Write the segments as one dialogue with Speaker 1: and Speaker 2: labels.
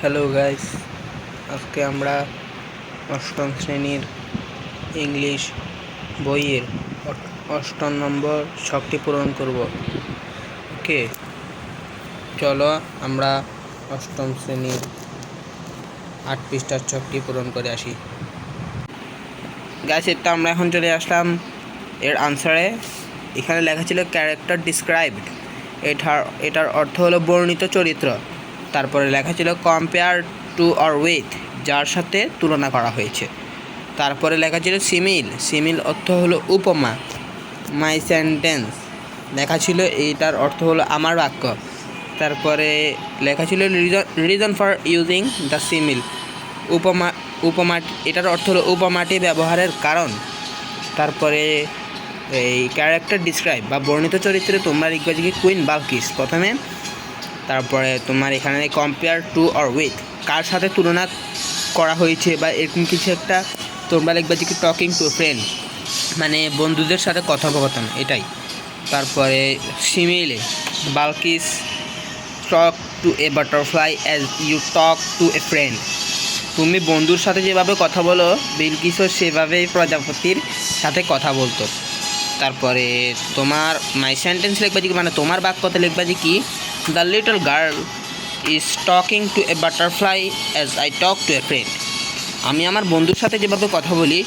Speaker 1: Hello guys, আজকে আমরা অষ্টম শ্রেণীর ইংলিশ বইয়ের অষ্টম নম্বর ছকটি পূরণ করব। ওকে, চলো আমরা অষ্টম শ্রেণীর 8 পৃষ্ঠার ছকটি পূরণ করে আসি। গাইস, এটা আমরা এখন চলে আসলাম এর আনসারে। এখানে লেখা ছিল ক্যারেক্টার ডিসক্রাইবড। এটার অর্থ হলো বর্ণিত চরিত্র। তারপরে লেখা ছিল কম্পেয়ার টু অর উইথ, যার সাথে তুলনা করা হয়েছে। তারপরে লেখা ছিল সিমিল অর্থ হলো উপমা। মাই সেন্টেন্স লেখা ছিল, এইটার অর্থ হলো আমার বাক্য। তারপরে লেখা ছিল রিজন ফর ইউজিং দ্য সিমিল, উপমা এটার অর্থ হলো উপমাটি ব্যবহারের কারণ। তারপরে এই ক্যারেক্টার ডিসক্রাইব বা বর্ণিত চরিত্রে তোমরা লিখবে যে কুইন বালকিস প্রথমে। তারপরে তোমার এখানে কম্পেয়ার টু অর উইথ, কার সাথে তুলনা করা হয়েছে বা এরকম কিছু একটা তোমরা লিখবে যে কি টকিং টু ফ্রেন্ড, মানে বন্ধুদের সাথে কথোপকথন, এটাই। তারপরে সিমিলে Balkis talk to a butterfly as you talk to a friend, তুমি বন্ধুর সাথে যেভাবে কথা বলো বিলকিসও সেভাবেই প্রজাপতির সাথে কথা বলতো। তারপরে তোমার মাই সেন্টেন্স লিখবা যে মানে তোমার বাক্যতে লিখবা যে কি the little girl is talking to a butterfly as I talk to a friend, আমি আমার বন্ধুর সাথে যেভাবে কথা বলি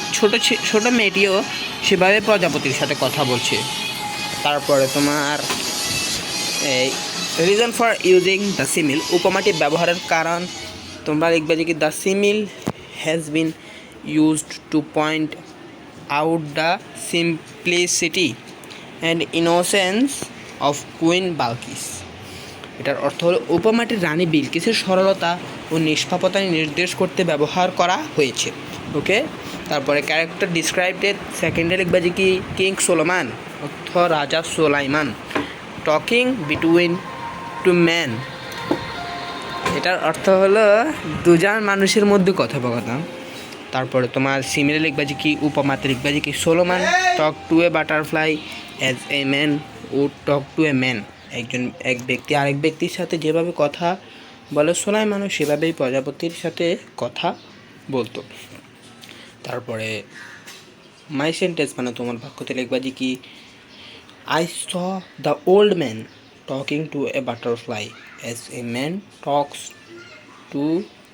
Speaker 1: ছোটো মেয়েটিও সেভাবে প্রজাপতির সাথে কথা বলছে। তারপরে তোমার এই reason for using the simile, উপমাটি ব্যবহারের কারণ তোমরা লিখবে যে কি the simile has been used to point out the simplicity and innocence of queen Balkis. এটার অর্থ হলো উপমাটির রানী বিলকিসের সরলতা ও নিষ্পাপতা নির্দেশ করতে ব্যবহার করা হয়েছে। ওকে, তারপরে ক্যারেক্টার ডিসক্রাইবডের সেকেন্ডে লিখবে যে কি কিং সোলোমান অর্থ রাজা সোলাইমান, টকিং বিটুইন টু ম্যান, এটার অর্থ হলো দুজন মানুষের মধ্যে কথোপকথন। তারপরে তোমার সিমিলে লিখবা যে কি উপমাতে লিখবা যে কি Solomon talk to a butterfly as a man would talk to a man, এক ব্যক্তি আরেক ব্যক্তির সাথে যেভাবে কথা বলে সোলাইমানও সেভাবেই প্রজাপতির সাথে কথা বলতো। তারপরে মাই সেন্টেন্স মানে তোমার বাক্যতে লিখবা যে কি I saw the old man talking to a butterfly as a man talks to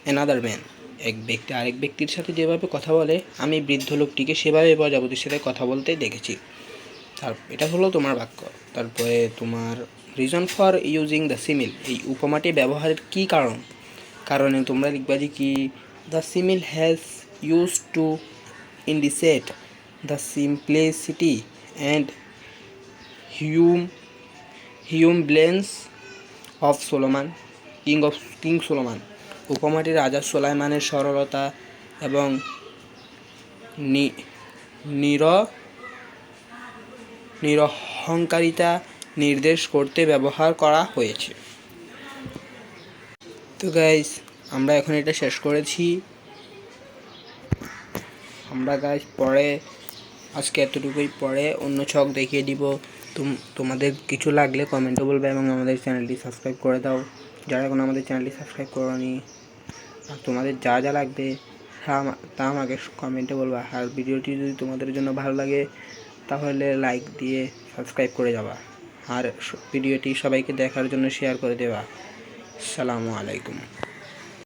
Speaker 1: another man, এক ব্যক্তি আরেক ব্যক্তির সাথে যেভাবে কথা বলে আমি বৃদ্ধ লোকটিকে সেভাবে প্রজাপতির সাথে কথা বলতে দেখেছি। এটা হলো তোমার বাক্য। তারপরে তোমার reason for using the simile, এই উপমাটি ব্যবহারের কী কারণে তোমরা লিখবা যে কি the simile has use to indicate the simplicity and humbleness of Solomon king Solomon, উপমাটি রাজা সোলাইমানের সরলতা এবং নিরহংকারিতা নির্দেশ করতে ব্যবহার করা হয়েছে। তো গাইস, আমরা এখন এটা শেষ করেছি। আমরা গাইস পরে আজকে এতটুকুই, পরে অন্য ছক দেখিয়ে দিব। তোমাদের কিছু লাগলে কমেন্টে বলবে এবং আমাদের চ্যানেলটি সাবস্ক্রাইব করে দাও যারা এখন আমাদের চ্যানেলটি সাবস্ক্রাইব করোনি। আর তোমাদের যা যা লাগবে তা আমাকে কমেন্টে বলবা। আর ভিডিওটি যদি তোমাদের জন্য ভালো লাগে তাহলে লাইক দিয়ে সাবস্ক্রাইব করে যাবা, আর ভিডিওটি সবাইকে দেখার জন্য শেয়ার করে দেবা। আসসালামু আলাইকুম।